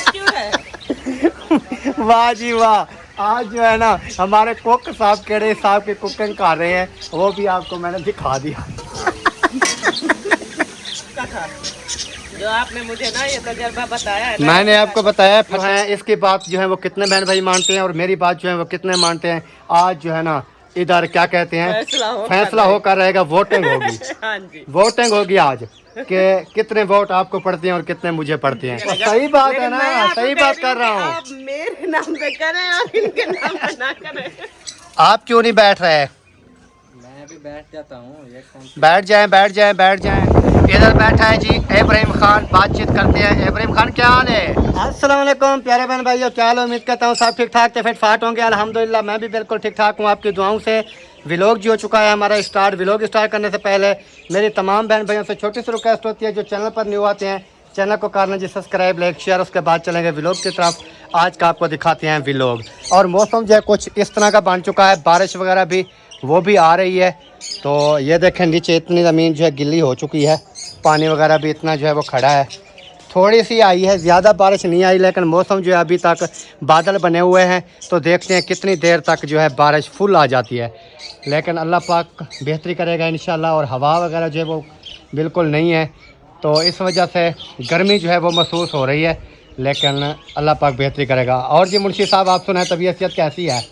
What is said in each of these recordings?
क्यों है? वाह जी वाह। आज जो है ना हमारे कुक साहब केड़े साहब की कुकिंग कर रहे हैं, वो भी आपको मैंने दिखा दिया। जो आपने मुझे ना ये तजर्बा बताया है ना, मैंने आपको बताया जो है इसकी बात जो है वो कितने बहन भाई मानते हैं और मेरी बात जो है वो कितने मानते हैं। आज जो है ना इधर क्या कहते हैं, फैसला होकर रहेगा, वोटिंग होगी। हाँ जी, वोटिंग होगी आज कि कितने वोट आपको पड़ते हैं और कितने मुझे पड़ते हैं। और सही बात है ना, सही बात कर रहा हूँ। आप मेरे नाम पे करें और इनके नाम पे ना करें। आप क्यों नहीं बैठ रहे? मैं भी बैठ जाता हूँ। बैठ जाएं, बैठ जाएं, बैठ जाएं। इधर बैठा है जी इब्राहिम खान, बातचीत करते हैं। इब्राहिम खान क्या हाल है? अस्सलाम वालेकुम प्यारे बहन भाइयों, क्या हाल? उम्मीद करता हूँ सब ठीक ठाक थे, फिट फाट होंगे। अल्हम्दुलिल्लाह मैं भी बिल्कुल ठीक ठाक हूँ, आपकी दुआओं से। व्लॉग जो हो चुका है हमारा स्टार्ट। व्लॉग स्टार्ट करने से पहले मेरी तमाम बहन भाइयों से छोटी सी रिक्वेस्ट होती है, जो चैनल पर न्यू आते हैं चैनल को करना जी सब्सक्राइब, लाइक, शेयर। उसके बाद चलेंगे व्लॉग की तरफ। आज का आपको दिखाते हैं व्लॉग। और मौसम जो है कुछ इस तरह का बन चुका है, बारिश वगैरह भी वो भी आ रही है। तो ये देखें नीचे इतनी ज़मीन जो है गिल्ली हो चुकी है, पानी वगैरह भी इतना जो है वो खड़ा है। थोड़ी सी आई है, ज़्यादा बारिश नहीं आई, लेकिन मौसम जो है अभी तक बादल बने हुए हैं। तो देखते हैं कितनी देर तक जो है बारिश फुल आ जाती है। लेकिन अल्लाह पाक बेहतरी करेगा इंशाल्लाह। और हवा वगैरह जो है वो बिल्कुल नहीं है, तो इस वजह से गर्मी जो है वो महसूस हो रही है। लेकिन अल्लाह पाक बेहतरी करेगा। और जी मुंशी साहब आप सुनाए, तबीयत कैसी है?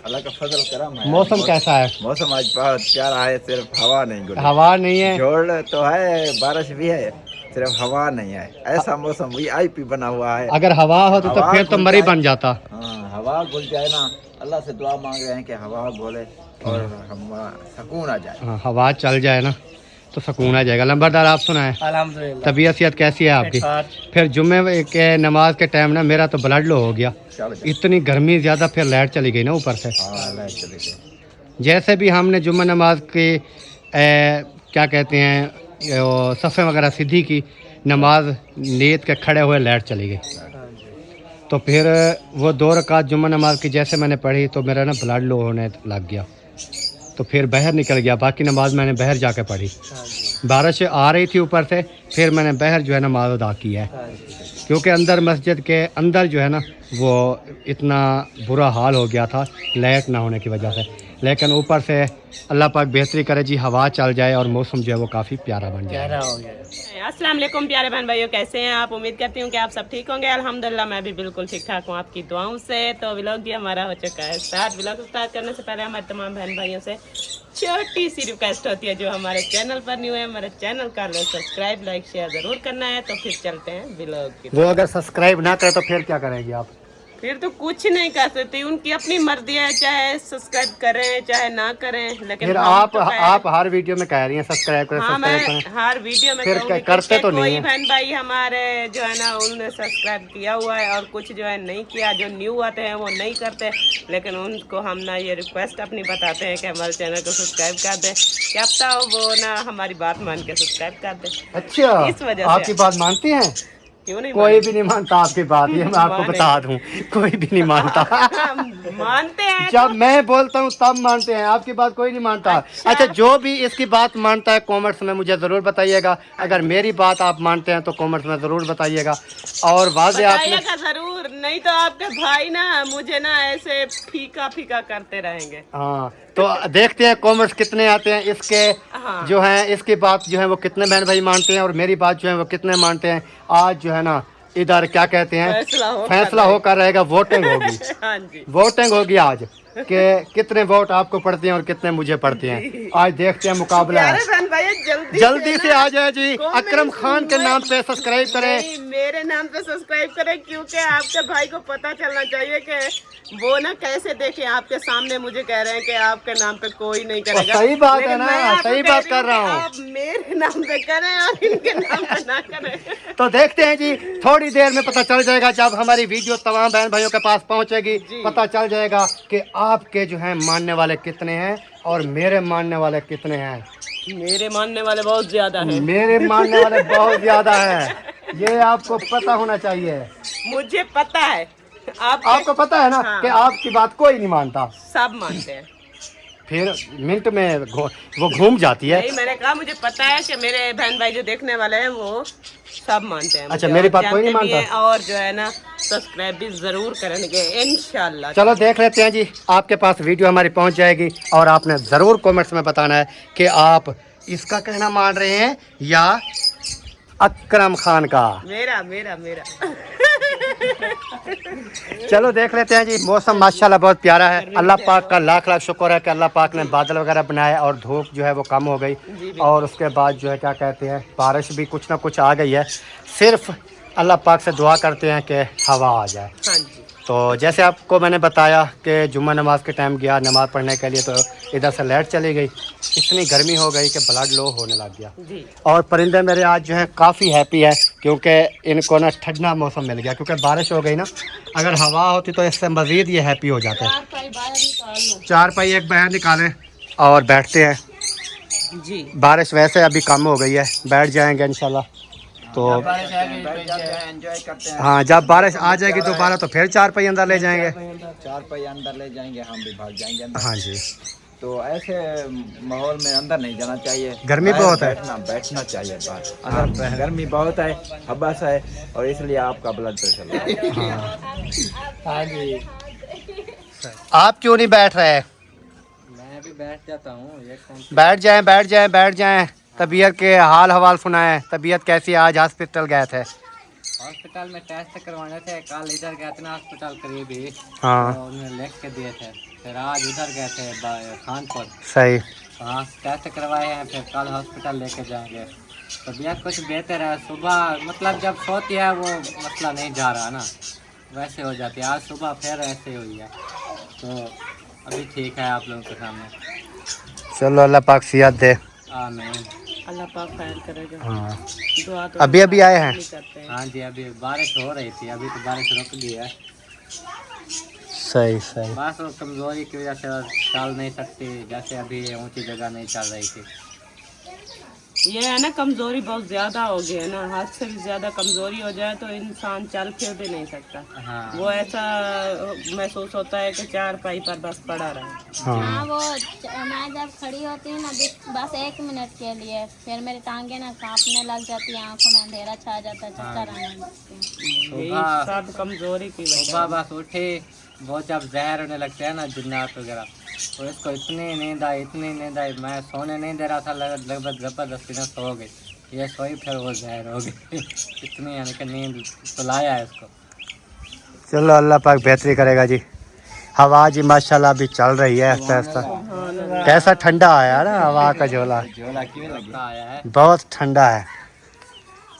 अल्लाह का फजल करम है। मौसम कैसा है? मौसम आज बहुत प्यारा है, सिर्फ हवा नहीं गुजरी। हवा नहीं है, जोड़ तो है, बारिश भी है, सिर्फ हवा नहीं है। ऐसा मौसम वीआईपी बना हुआ है। अगर हवा होती तो फिर तो मरी बन जाता। हाँ, हवा घुल जाए ना, अल्लाह से दुआ मांग रहे हैं कि हवा घोले और हम सुकून आ जाए। हाँ, हवा चल जाए ना तो सुकून आ जाएगा। लंबरदार आप सुनाए, अल्हम्दुलिल्लाह तबीयत कैसी है आपकी? फिर जुम्मे के नमाज के टाइम ना मेरा तो ब्लड लो हो गया, इतनी गर्मी ज़्यादा, फिर लाइट चली गई ना ऊपर से। जैसे भी हमने जुम्मा नमाज की क्या कहते हैं सफ़े वगैरह सीधी की, नमाज नीयत के खड़े हुए लाइट चली गई। तो फिर वो 2 रकात जुम्मा नमाज की जैसे मैंने पढ़ी तो मेरा ना ब्लड लो होने लग गया, तो फिर बाहर निकल गया। बाकी नमाज मैंने बाहर जाके पढ़ी, बारिश आ रही थी ऊपर से, फिर मैंने बाहर जो है नमाज अदा की है। क्योंकि अंदर मस्जिद के अंदर जो है ना वो इतना बुरा हाल हो गया था लाइट ना होने की वजह से। लेकिन ऊपर से अल्लाह पाक बेहतरी करे जी, हवा चल जाए और मौसम जो है वो काफ़ी प्यारा बन जाए। अस्सलाम वालेकुम प्यारे बहन भाइयों, कैसे हैं आप? उम्मीद करती हूँ कि आप सब ठीक होंगे। अल्हम्दुलिल्लाह मैं भी बिल्कुल ठीक ठाक हूँ, आपकी दुआओं से। तो व्लॉग भी हमारा हो चुका है स्टार्ट। व्लॉग स्टार्ट करने से पहले हमारे तमाम बहन भाइयों से छोटी सी रिक्वेस्ट होती है, जो हमारे चैनल पर न्यू है, हमारे चैनल का सब्सक्राइब, लाइक, शेयर ज़रूर करना है। तो फिर चलते हैं व्लॉग की। वो अगर सब्सक्राइब ना करे तो फिर क्या करेंगे आप? फिर तो कुछ नहीं कर सकती, उनकी अपनी मर्जी है, चाहे सब्सक्राइब करें चाहे ना करें। लेकिन फिर आप हर वीडियो में कह रही हैं सब्सक्राइब करें, हाँ, सब्सक्राइब मैं करें, हर वीडियो में फिर कहूंगी, करते तो नहीं कोई है। बहन भाई हमारे जो है ना उन्होंने सब्सक्राइब किया हुआ है और कुछ जो है नहीं किया, जो न्यू आते हैं वो नहीं करते। लेकिन उनको हम ना ये रिक्वेस्ट अपनी बताते हैं कि हमारे चैनल को सब्सक्राइब कर दें, क्या पता वो ना हमारी बात मान के सब्सक्राइब कर दें। अच्छा, इस वजह से आपकी बात मानती हैं? क्यों नहीं? कोई भी नहीं मानता आपकी बात, ये मैं आपको बता दूं, कोई भी नहीं मानता। मानते हैं जब मैं बोलता हूँ तब मानते हैं, आपकी बात कोई नहीं मानता। अच्छा, जो भी इसकी बात मानता है कमेंट्स में मुझे ज़रूर बताइएगा। अगर मेरी बात आप मानते हैं तो कमेंट्स में ज़रूर बताइएगा। और वाज़े आपने जरूर, नहीं तो आपके भाई ना मुझे ना ऐसे फीका फीका करते रहेंगे। हाँ, तो देखते हैं कमेंट्स कितने आते हैं इसके। हाँ। जो है इसकी बात जो है वो कितने बहन भाई मानते हैं और मेरी बात जो है वो कितने मानते हैं। आज जो है ना इधर क्या कहते हैं, फैसला होकर रहेगा, वोटिंग होगी। हाँ जी, वोटिंग होगी आज कि कितने वोट आपको पड़ते हैं और कितने मुझे पड़ते हैं। आज देखते हैं मुकाबला है। जल्दी से आ जाए जी, अकरम खान के नाम पे सब्सक्राइब करें, मेरे नाम पे सब्सक्राइब करें, क्योंकि आपके भाई को पता चलना चाहिए कि वो ना कैसे देखे। आपके सामने मुझे कह रहे हैं कि आपके नाम पे कोई नहीं करेगा। सही बात है ना, सही बात कर रहा हूँ। आप मेरे नाम पे करें और इनके नाम पे ना करें। तो देखते हैं जी, थोड़ी देर में पता चल जाएगा। जब हमारी वीडियो तमाम बहन भाइयों के पास पहुंचेगी पता चल जाएगा कि आपके जो है मानने वाले कितने हैं और मेरे मानने वाले कितने हैं। मेरे मानने वाले बहुत ज्यादा हैं। मेरे मानने वाले बहुत ज्यादा है, ये आपको पता होना चाहिए। मुझे पता है, आपको पता है ना। हाँ। कि आपकी बात कोई नहीं मानता, सब मानते हैं। फिर मिनट में वो घूम जाती है। नहीं, मैंने कहा मुझे पता है कि मेरे बहन भाई जो देखने वाले हैं वो सब मानते हैं। अच्छा, मुझे मेरी और बात कोई नहीं जानते भी मानता? हैं और जो है ना सब्सक्राइब भी जरूर करेंगे इंशाल्लाह। चलो देख लेते हैं जी, आपके पास वीडियो हमारी पहुंच जाएगी और आपने ज़रूर कमेंट्स में बताना है कि आप इसका कहना मान रहे हैं या अकरम खान का। मेरा मेरा मेरा चलो देख लेते हैं जी। मौसम माशाल्लाह बहुत प्यारा है। अल्लाह पाक का लाख लाख शुक्र है कि अल्लाह पाक ने बादल वगैरह बनाए और धूप जो है वो कम हो गई और उसके बाद जो है क्या कहते हैं बारिश भी कुछ ना कुछ आ गई है। सिर्फ अल्लाह पाक से दुआ करते हैं कि हवा आ जाए। हाँ जी। तो जैसे आपको मैंने बताया कि जुम्मा नमाज के टाइम गया नमाज़ पढ़ने के लिए, तो इधर से लाइट चली गई। इतनी गर्मी हो गई कि ब्लड लो होने लग गया। जी। और परिंदे मेरे आज जो है काफ़ी हैप्पी है क्योंकि इनको ना ठंडा मौसम मिल गया, क्योंकि बारिश हो गई ना। अगर हवा होती तो इससे मज़ीद ये हैप्पी हो जाते हैं। चार पाई एक बाहर निकालें और बैठते हैं जी। बारिश वैसे अभी कम हो गई है, बैठ जाएंगे इंशाल्लाह। तो एंजॉय करते हैं। हाँ, जब बारिश आ जाएगी दोबारा तो फिर चार पाई अंदर ले जाएंगे। 4 पाई अंदर ले जाएंगे, हम भी भाग जाएंगे अंदर। हाँ जी। तो ऐसे माहौल में अंदर नहीं जाना चाहिए, गर्मी बाहर बहुत है। बैठना चाहिए बाहर। अंदर गर्मी बहुत है, हब्बस है और इसलिए आपका ब्लड प्रेशर हाँ जी। आप क्यों नहीं बैठ रहे? मैं भी बैठ जाता हूँ। ये कौन बैठ जाएं, बैठ जाएं, बैठ जाएं। तबीयत के हाल हवाल सुनाएं। तबीयत कैसी है? आज हॉस्पिटल गए थे। हॉस्पिटल में टेस्ट करवाने थे। कल इधर गए थे ना हॉस्पिटल करीब ही, हाँ तो उन्हें लिख के दिए थे। फिर आज उधर गए थे खानपुर, सही। वहाँ टेस्ट करवाए हैं। फिर कल हॉस्पिटल लेके जाएंगे। तबीयत कुछ बेहतर है। सुबह मतलब जब सोती है वो मसला नहीं जा रहा ना, वैसे हो जाती है। आज सुबह फिर ऐसे हुई है, तो अभी ठीक है आप लोगों के सामने। चलो अल्लाह पाक सियात दे। आमीन। अल्लाह पाक खैर करेगा। हाँ, दुआ तो अभी अभी आए हैं। करते हैं। हाँ जी, अभी बारिश हो रही थी, अभी तो बारिश रुक गई है। सही सही। बस वो कमज़ोरी की वजह से चल नहीं सकती, जैसे अभी ऊंची जगह नहीं चल रही थी। ये है ना कमजोरी बहुत ज्यादा हो गई है ना, हाथ से भी ज्यादा कमजोरी हो जाए तो इंसान चल फिर भी नहीं सकता। हाँ वो ऐसा महसूस होता है कि चार पाई पर बस पड़ा रहा। हाँ, वो मैं जब खड़ी होती हूँ ना बस 1 मिनट के लिए, फिर मेरी टांगे ना कांपने लग जाती है, आंखों में अंधेरा छा जाता है, चक्कर आने लगते हैं। यही सुबह सब कमजोरी की वजह सुबह बस उठे, वो जब जहर होने लगते हैं ना जिन्नात वगैरह, तो इसको इतनी नींद आई, मैं सोने नहीं दे रहा था, लगभग ज़बरदस्ती ने सो गई। ये सोई फिर वो जहर हो गई इतनी यानी कि नींद सुलाया है इसको। चलो अल्लाह पाक बेहतरी करेगा जी। हवा जी माशाल्लाह अभी चल रही है आहिस्ता आहिस्ता। कैसा ठंडा आया ना हवा का झोला, आया है। बहुत ठंडा है।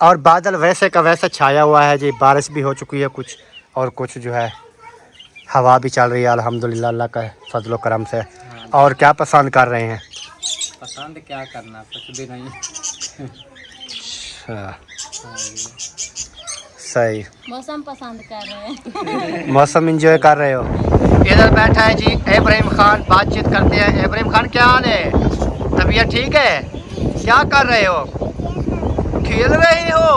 और बादल वैसे का वैसे छाया हुआ है जी। बारिश भी हो चुकी है कुछ और कुछ जो है हवा भी चल रही है अल्हम्दुलिल्लाह अल्लाह का फजलो करम से। और क्या पसंद कर रहे हैं? पसंद क्या करना, कुछ भी नहीं। अच्छा, हाँ जी। सही। मौसम पसंद कर रहे हैं। मौसम एंजॉय कर रहे हो। इधर बैठा है जी इब्राहिम खान, बातचीत करते हैं। इब्राहिम खान क्या हाल है? तबीयत ठीक है? क्या कर रहे हो? खेल रहे हो?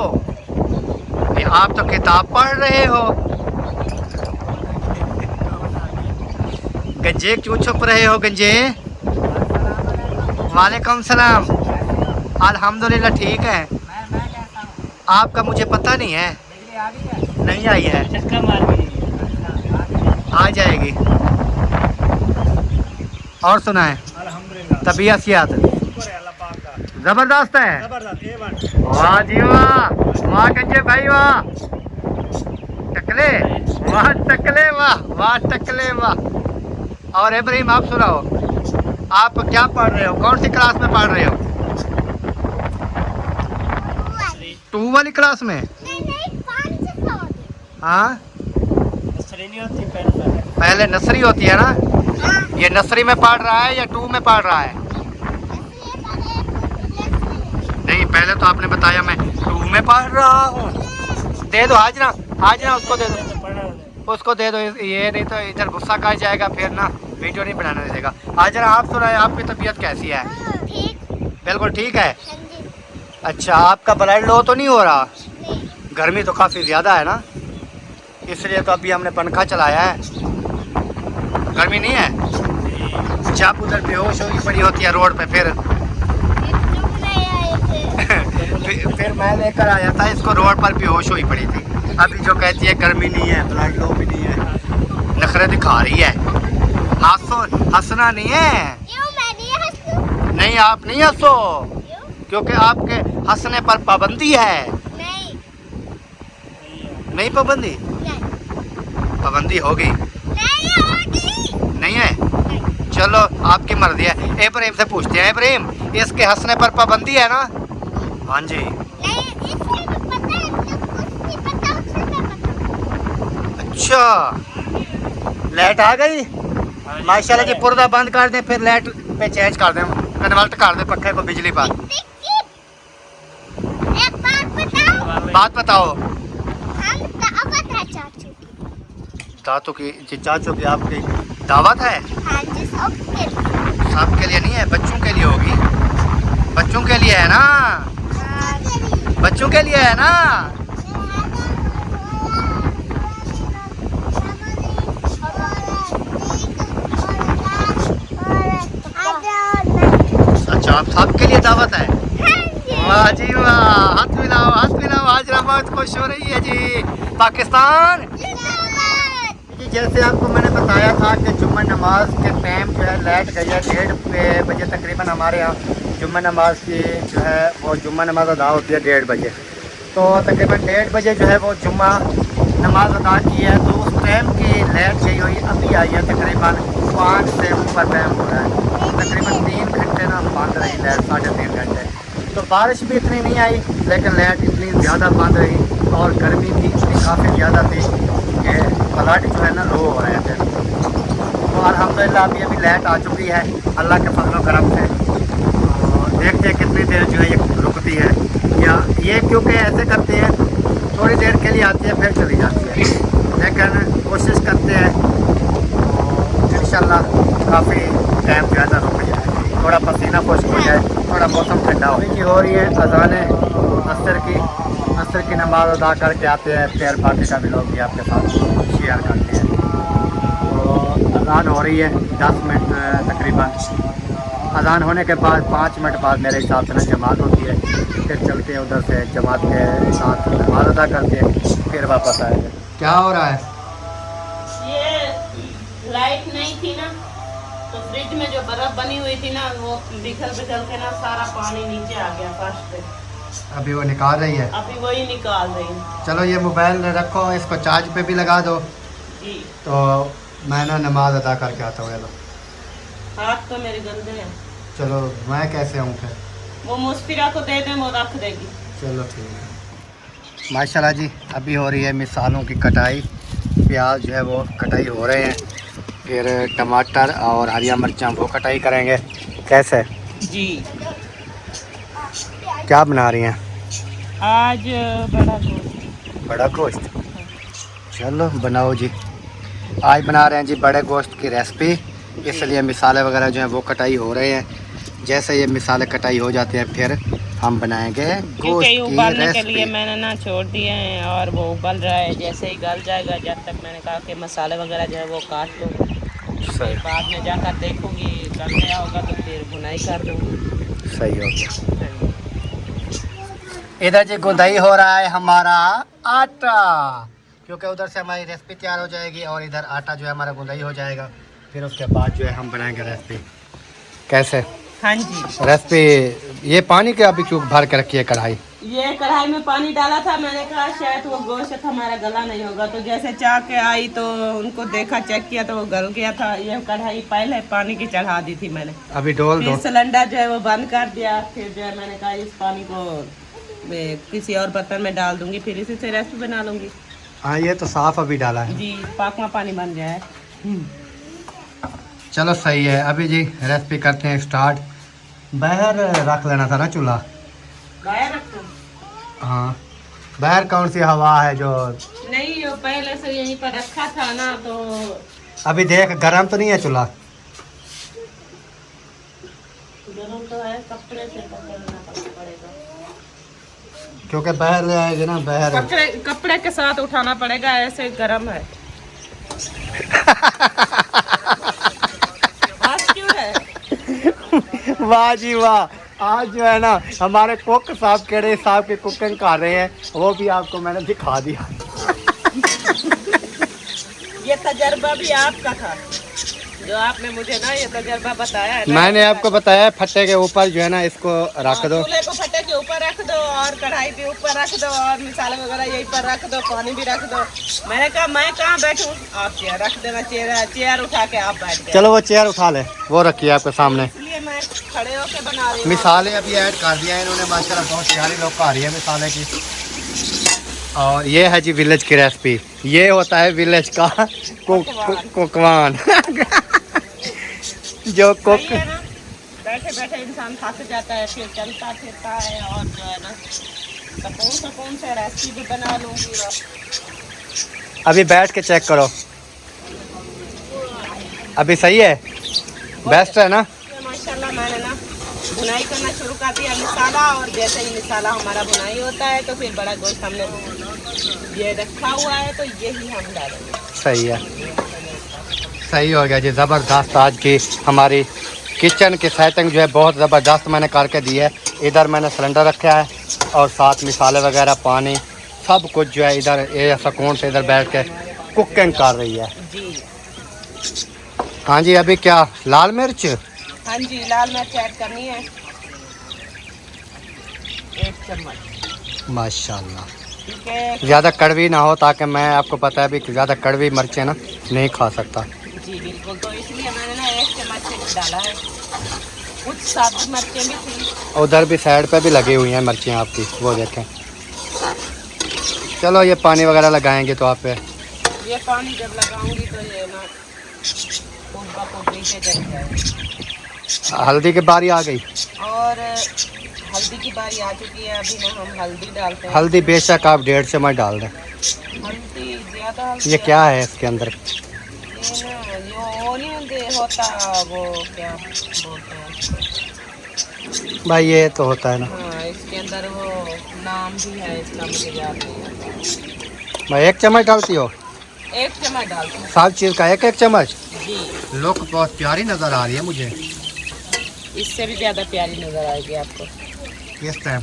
ये आप तो किताब पढ़ रहे हो। गंजे क्यों छुप रहे हो गंजे? वालेकुम सलाम। अल्हम्दुलिल्लाह ठीक है। आपका मुझे पता नहीं है। नहीं आई है, आ जाएगी। और सुनाए तबीयत सियात जबरदस्त है। वाह जी वाह, वाह गंजे भाई वाह, टकले वाह, टकले वाह, वाह टकले वाह। और इब्राहिम आप सुनाओ, आप क्या पढ़ रहे हो? कौन सी क्लास में पढ़ रहे हो? 2 वाली क्लास में? हाँ, पहले नर्सरी होती है ना। ये नर्सरी में पढ़ रहा है या 2 में पढ़ रहा है? नहीं, पहले तो आपने बताया मैं 2 में पढ़ रहा हूँ। दे दो हाजरा, हाजरा उसको दे दो, उसको दे दो। ये नहीं तो इधर गुस्सा कर जाएगा, फिर ना वीडियो नहीं बनाने देगा। हाजरा आप सुनाए, आपकी तबीयत कैसी है? बिल्कुल ठीक है। अच्छा, आपका ब्लड लो तो नहीं हो रहा? गर्मी तो काफ़ी ज़्यादा है ना, इसलिए तो अभी हमने पंखा चलाया है। गर्मी नहीं है? जब उधर बेहोश होगी पड़ी होती है रोड पे, फिर फिर मैं लेकर आया था इसको, रोड पर बेहोश हुई पड़ी थी। अभी जो कहती है गर्मी नहीं है, ब्लड लो भी नहीं है, नखरे दिखा रही है। हंसना नहीं है। नहीं आप नहीं हंसो, क्योंकि आपके हंसने पर पाबंदी है। नहीं पाबंदी, पाबंदी होगी नहीं है। चलो आपकी मर्जी है। इब्राहिम से पूछते हैं, इब्राहिम इसके हंसने पर पाबंदी है ना? हाँ जी। अच्छा लाइट आ गई माशाल्लाह जी। पर्दा बंद कर दें, फिर लाइट पे चेंज कर दें, कन्वर्ट कर दें पक्के को बिजली पर। एक बात बताओ। हम दावत है चाचू की, चाचू की आपकी दावत है? हाँ जी, सबके लिए नहीं है, बच्चों के लिए होगी। बच्चों के लिए है ना? बच्चों के लिए है ना? अच्छा आप सबके लिए दावत है? वाह जी वाह, हाथ मिलाओ हाथ मिलाओ। हाजरा बहुत खुश हो रही है जी। पाकिस्तान जी, जैसे आपको मैंने बताया था कि जुम्मा नमाज के टाइम जो है लाइट गई है 1:30 बजे तकरीबन। हमारे यहाँ जुम्मा नमाज की जो है वो जुम्मा नमाज अदा होती है 1:30 बजे। तो तकरीबन 1:30 बजे जो है वो जुम्मा नमाज अदा की है। तो उस टाइम की लाइट गई हुई अभी आई है, तकरीबन 5 से ऊपर टाइम हो रहा है। तकरीबन 3 घंटे ना बंद रही लाइट, 3.5 घंटे। तो बारिश भी इतनी नहीं आई, लेकिन लाइट इतनी ज़्यादा बंद रही और गर्मी भी इतनी काफ़ी ज़्यादा थी कि फ्लड जो है ना लो हो रहे थे। तो अल्हम्दुलिल्लाह अभी लाइट आ चुकी है अल्लाह के फजल करम से। और देखते हैं कितनी देर जो है ये रुकती है, या ये क्योंकि ऐसे करते हैं थोड़ी देर के लिए आती है फिर चली जाती है, लेकिन कोशिश करते हैं तो इंशाल्लाह काफ़ी टाइम जो है ना रुक जाए, थोड़ा पसीना खुश्क हो जाए, थोड़ा मौसम ठंडा हो रही है। अज़ान असर की नमाज अदा करके आते हैं, फिर बाकी का भी लोग भी आपके साथ शेयर करते हैं। तो अज़ान हो रही है 10 मिनट तकरीबन। अज़ान होने के बाद 5 मिनट बाद मेरे हिसाब से ना जमात होती है, फिर चलते हैं उधर से जमात के साथ नमाज अदा करके फिर वापस आएंगे। क्या हो रहा है? ये लाइट नहीं थी ना, तो फ्रिज में जो बर्फ बनी हुई थी ना वो बिखर के ना सारा पानी नीचे आ गया फर्श पे। अभी वो निकाल रही है? अभी वही निकाल रही है। चलो ये मोबाइल रखो, इसको चार्ज पे भी लगा दो जी। तो मैं ना नमाज अदा करके आता हूँ। हाथ तो मेरे गंदे हैं। चलो मैं कैसे आऊँ फिर? वो मुस्फिरा को दे दें, वो रख देगी। चलो ठीक है। माशाल्लाह जी अभी हो रही है मिसालों की कटाई। प्याज जो है वो कटाई हो रहे हैं, फिर टमाटर और हरिया मिर्चां वो कटाई करेंगे। कैसे जी? क्या बना रही हैं आज? बड़ा गोश्त। बड़ा गोश्त? चलो बनाओ जी। आज बना रहे हैं जी बड़े गोश्त की रेसिपी, इसलिए मिसाले वगैरह जो हैं वो कटाई हो रहे हैं। जैसे ये मिसाले कटाई हो जाते हैं फिर हम बनाएंगे गोश्त की उबालने के लिए रेसिपी। मैंने ना छोड़ दिए हैं और वो उबल रहा है। जैसे ही गल जाएगा, जब तक मैंने कहा कि मसाले वगैरह जो है वो काट लो, फिर बाद में जाकर देखूंगी गल गया होगा तो फिर भुनाई कर दूँगी। सही हो गया। इधर जी गुंदाई हो रहा है हमारा आटा, क्योंकि उधर से हमारी रेसिपी तैयार हो जाएगी और इधर आटा जो है हमारा गुंदाई हो जाएगा। फिर उसके बाद जो है हम बनाएंगे रेसिपी। कैसे? हाँ जी। रेसिपी ये पानी के अभी क्यों भर के रखी है कढ़ाई? ये कढ़ाई में पानी डाला था, मैंने कहा शायद वो गोश्त हमारा गला नहीं होगा, तो जैसे चाह के आई तो उनको देखा, चेक किया तो वो गल गया था। ये कढ़ाई पहले पानी की चढ़ा दी थी मैंने, अभी डोल दो। सिलेंडर जो है वो बंद कर दिया। फिर जो है मैंने कहा इस पानी को मैं किसी और बर्तन में डाल दूंगी, फिर इसी से रेसिपी बना लूंगी। हाँ ये तो साफ अभी डाला है जी, पाकवा पानी बन जाए। चलो सही है। अभी जी रेसिपी करते हैं स्टार्ट। बाहर रख लेना था ना चूल्हा? बाहर रखो? हाँ बाहर कौन सी हवा है जो? नहीं, वो पहले से यहीं पर रखा था ना, तो अभी देख गरम तो नहीं है चूल्हा? गरम तो है, कपड़े से पकड़ना पड़ेगा, क्योंकि बाहर ले आएगी ना, बाहर कपड़े के साथ उठाना पड़ेगा, ऐसे गरम है। आज क्यों है? वाह जी वाह। आज जो है ना हमारे कुक साहब केड़े साहब की कुकिंग कर रहे हैं, वो भी आपको मैंने दिखा दिया। ये तजर्बा भी आपका था, जो आपने मुझे ना ये तजर्बा बताया है ना। मैंने आपको बताया फट्टे के ऊपर जो है ना इसको रख दो, चूल्हे को फट्टे के ऊपर रख दो और कढ़ाई भी ऊपर रख दो और मिसाले वगैरह यहीं पर रख दो, पानी भी रख दो। मैंने कहा मैं कहाँ बैठूं, आप चेयर रख देना, चेयर उठा के आप बैठ गए। चलो वो चेयर उठा ले, वो रखिए आपके सामने। इसलिए मैं खड़े होके बना रही हूँ। मिसालें अभी ऐड कर दिया है इन्होंने माशाल्लाह, बहुत प्यारी लोग आ रही है मिसालें की। और ये है जी विलेज की रेसिपी, ये होता है विलेज का कुकवान। जो कुक बैठे बैठे इंसान थक जाता है, फिर चलता फिरता है और जो है ना सुकून से रेसिपी भी बना लूँगी। अभी बैठ के चेक करो, अभी सही है, बेस्ट है ना। माशाल्लाह मैंने ना बुनाई करना शुरू कर दिया मिसाला, और जैसे ही मिसाला हमारा बुनाई होता है तो फिर बड़ा गोश्त हमने ये रखा हुआ है तो यही हम डालेंगे। सही है, सही हो गया जी, ज़बरदस्त। आज की हमारी किचन की सेटिंग जो है बहुत ज़बरदस्त मैंने करके दी है। इधर मैंने सिलेंडर रखा है और साथ मिसाले वगैरह पानी सब कुछ जो है इधर ये सुकून से इधर बैठ के कुकिंग कर रही है जी। हाँ जी, अभी क्या लाल मिर्च? हाँ जी, लाल मिर्च ऐड करनी है 1 चम्मच। माशाल्लाह, ठीक है ज़्यादा कड़वी ना हो, ताकि मैं आपको पता है भी ज़्यादा कड़वी मिर्चें ना नहीं खा सकता जी बिल्कुल, तो इसलिए मैंने ना 1 चम्मच डाला है। कुछ साबुत मिर्चें भी थी, उधर भी साइड पे भी लगी हुई हैं मिर्चें आपकी, वो देखें। चलो ये पानी वगैरह लगाएंगे तो आप पे ये पानी जब लगाऊंगी तो ये ना खुद नीचे चल जाएगा। हल्दी की बारी आ गई, और हल्दी की बारी आ चुकी है, अभी ना हम हल्दी डालते हैं। हल्दी बेशक आप 1.5 चम्मच डाल दें। हल्दी ज़्यादा, ये क्या है इसके अंदर? ये ना वो नहीं होता, वो क्या बोलते हैं भाई ये तो होता है ना हाँ, इसके अंदर वो नाम भी है इसका, मुझे याद नहीं। भाई। 1 चम्मच डालती हो? 1 चम्मच डालती हूँ सब चीज़ का 1-1 चम्मच। जी। लुक बहुत प्यारी नज़र आ रही है मुझे। इससे भी ज़्यादा प्यारी नज़र आएगी आपको किस टाइम?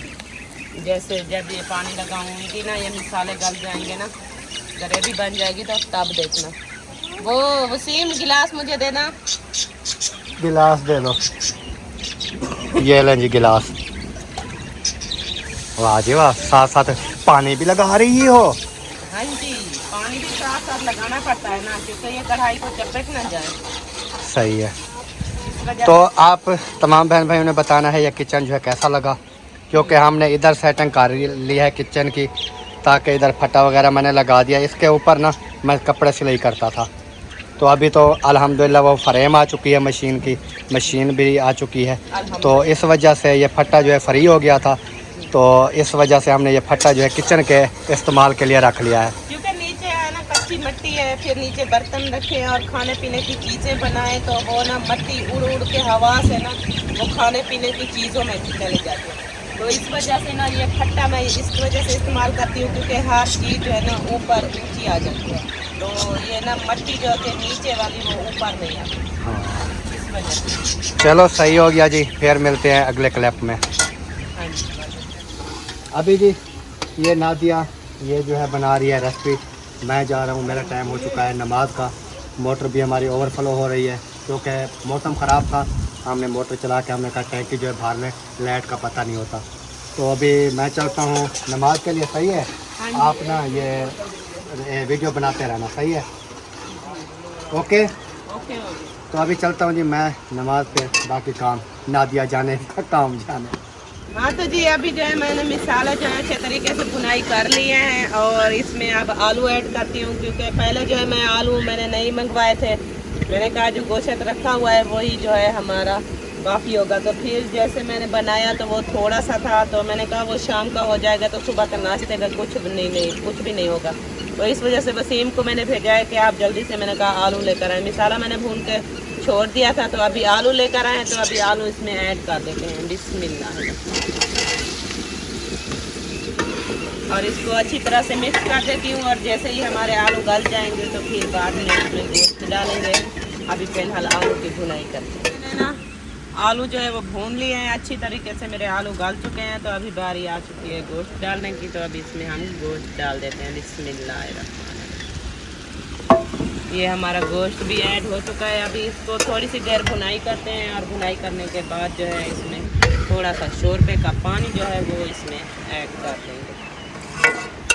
जैसे जब ये पानी लगाऊंगी ना, ये मिसाले गल जाएंगे ना, ग्रेवी बन जाएगी तो तब देखना। वो वसीम गिलास मुझे देना। गिलास दे दो, ये लें जी गिलास। वाह जी वाह, साथ साथ पानी भी लगा रही हो। हाँ जी, पानी भी साथ साथ लगाना पड़ता है ना, क्योंकि ये कढ़ाई को चपक ना जाए। सही है। इस वजह तो आप तमाम बहन भाइयों ने बताना है ये किचन जो है कैसा लगा, क्योंकि हमने इधर सेटिंग कर ली है किचन की, ताकि इधर फटा वगैरह मैंने लगा दिया। इसके ऊपर ना मैं कपड़े सिलाई करता था, तो अभी तो अल्हम्दुलिल्लाह वो फ्रेम आ चुकी है, मशीन की मशीन भी आ चुकी है, तो इस वजह से ये फट्टा जो है फ्री हो गया था, तो इस वजह से हमने ये फट्टा जो है किचन के इस्तेमाल के लिए रख लिया है। क्योंकि नीचे है ना कच्ची मिट्टी है, फिर नीचे बर्तन रखे और खाने पीने की चीज़ें बनाए तो वो ना मिट्टी उड़ उड़ के हवा से ना वो खाने पीने की चीज़ों में चले जाती है। तो इस वजह से ना ये फट्टा मैं इस वजह से इस्तेमाल करती हूँ, क्योंकि हर चीज़ जो है ना ऊपर ऊँची आ जाती है, तो ये ना मिट्टी जो है नीचे वाली वो ऊपर नहीं आती, इस वजह से। चलो सही हो गया जी, फिर मिलते हैं अगले क्लिप में। हाँ जी। अभी जी ये नादिया ये जो है बना रही है रेसिपी, मैं जा रहा हूँ, मेरा टाइम हो चुका है नमाज का। मोटर भी हमारी ओवरफ्लो हो रही है क्योंकि मौसम ख़राब था, हमने मोटर चला के हमने कहा टैंकी जो है बाहर में लाइट का पता नहीं होता, तो अभी मैं चलता हूँ नमाज के लिए। सही है, आप ना ये वीडियो बनाते रहना, सही है? Okay, okay. तो अभी चलता हूँ जी मैं नमाज पे, बाकी काम नादिया जाने का काम जाने। हाँ तो जी अभी जो है मैंने मिसाला जो है अच्छे तरीके से बुनाई कर लिए हैं, और इसमें अब आलू ऐड करती हूँ, क्योंकि पहले जो है मैं आलू मैंने नहीं मंगवाए थे, मैंने कहा जो गोश्त रखा हुआ है वही जो है हमारा काफ़ी होगा। तो फिर जैसे मैंने बनाया तो वो थोड़ा सा था, तो मैंने कहा वो शाम का हो जाएगा तो सुबह का नाश्ते का कुछ भी नहीं होगा, तो इस वजह से वसीम को मैंने भेजा है कि आप जल्दी से, मैंने कहा आलू लेकर आए। मिसाला मैंने भून के छोड़ दिया था, तो अभी आलू लेकर आए, तो अभी आलू इसमें ऐड कर देते हैं। बिस्मिल्लाह। और इसको अच्छी तरह से मिक्स कर देती हूँ, और जैसे ही हमारे आलू गल जाएंगे तो फिर बाद में इसमें गोश्त डालेंगे। अभी फिलहाल आलू की भुनाई करते हैं। मैंने ना आलू जो है वो भून लिए हैं अच्छी तरीके से, मेरे आलू गल चुके हैं। तो अभी बारी आ चुकी है गोश्त डालने की, तो अभी इसमें हम गोश्त डाल देते हैं। बिस्मिल्लाहिर्रहमानिर्रहीम। ये हमारा गोश्त भी ऐड हो चुका है। अभी इसको थोड़ी सी देर भुनाई करते हैं, और भुनाई करने के बाद जो है इसमें थोड़ा सा शोरबे का पानी जो है वो इसमें ऐड कर देंगे।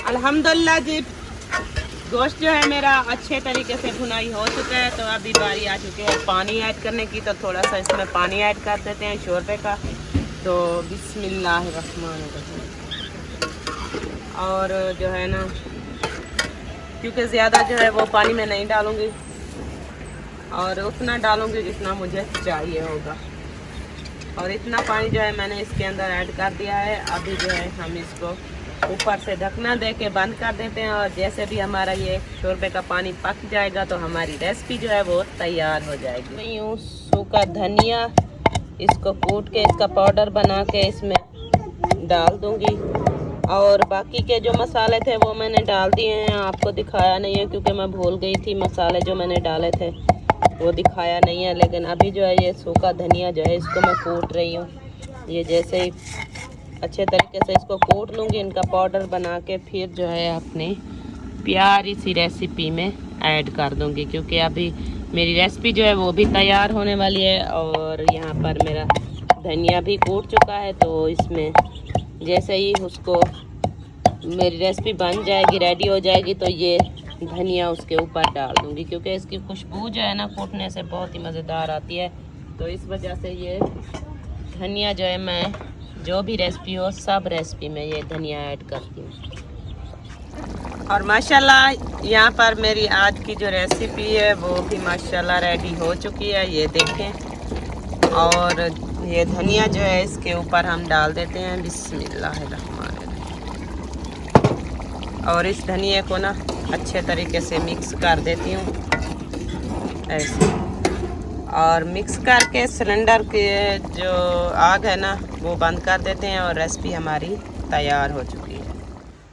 अल्हम्दुलिल्लाह जी, गोश्त जो है मेरा अच्छे तरीके से भुनाई हो चुका है। तो अभी बारी आ चुकी है पानी ऐड करने की, तो थोड़ा सा इसमें पानी ऐड कर देते हैं शोरबे का। तो बिस्मिल्लाहिर्रहमानिर्रहीम। और जो है ना, क्योंकि ज़्यादा जो है वो पानी में नहीं डालूँगी, और उतना डालूँगी जितना मुझे चाहिए होगा। और इतना पानी जो है मैंने इसके अंदर ऐड कर दिया है। अभी जो है हम इसको ऊपर से ढकना दे के बंद कर देते हैं, और जैसे भी हमारा ये शोरबे का पानी पक जाएगा तो हमारी रेसिपी जो है वो तैयार हो जाएगी। मैं यूँ सूखा धनिया इसको कूट के इसका पाउडर बना के इसमें डाल दूँगी, और बाकी के जो मसाले थे वो मैंने डाल दिए हैं। आपको दिखाया नहीं है क्योंकि मैं भूल गई थी, मसाले जो मैंने डाले थे वो दिखाया नहीं है। लेकिन अभी जो है ये सूखा धनिया जो है इसको मैं कूट रही हूँ। ये जैसे ही अच्छे तरीके से इसको कूट लूँगी, इनका पाउडर बना के फिर जो है अपनी प्यारी सी रेसिपी में ऐड कर दूँगी, क्योंकि अभी मेरी रेसिपी जो है वो भी तैयार होने वाली है। और यहाँ पर मेरा धनिया भी कूट चुका है, तो इसमें जैसे ही उसको मेरी रेसिपी बन जाएगी, रेडी हो जाएगी, तो ये धनिया उसके ऊपर डाल दूँगी, क्योंकि इसकी खुशबू जो है ना कूटने से बहुत ही मज़ेदार आती है। तो इस वजह से ये धनिया जो है मैं जो भी रेसिपी हो सब रेसिपी में ये धनिया ऐड करती हूँ। और माशाल्लाह यहाँ पर मेरी आज की जो रेसिपी है वो भी माशाल्लाह रेडी हो चुकी है, ये देखें। और ये धनिया जो है इसके ऊपर हम डाल देते हैं बिस्मिल्लाहिर्रहमानिर्रहीम। और इस धनिया को ना अच्छे तरीके से मिक्स कर देती हूँ ऐसे, और मिक्स करके सिलेंडर के जो आग है ना वो बंद कर देते हैं, और रेसिपी हमारी तैयार हो चुकी है।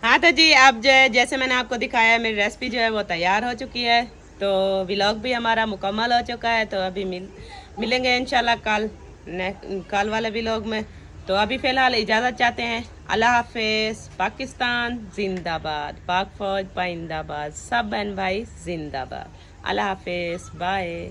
हाँ तो जी, अब जो है जैसे मैंने आपको दिखाया मेरी रेसिपी जो है वो तैयार हो चुकी है। तो व्लॉग भी हमारा मुकम्मल हो चुका है। तो अभी मिलेंगे इंशाल्लाह कल वाले व्लॉग में। तो अभी फ़िलहाल इजाज़त चाहते हैं। अल्लाह हाफिज़। पाकिस्तान जिंदाबाद, पाक फौज पाइंदाबाद, सब बहन भाई जिंदाबाद। अल्लाह हाफिज़, बाय।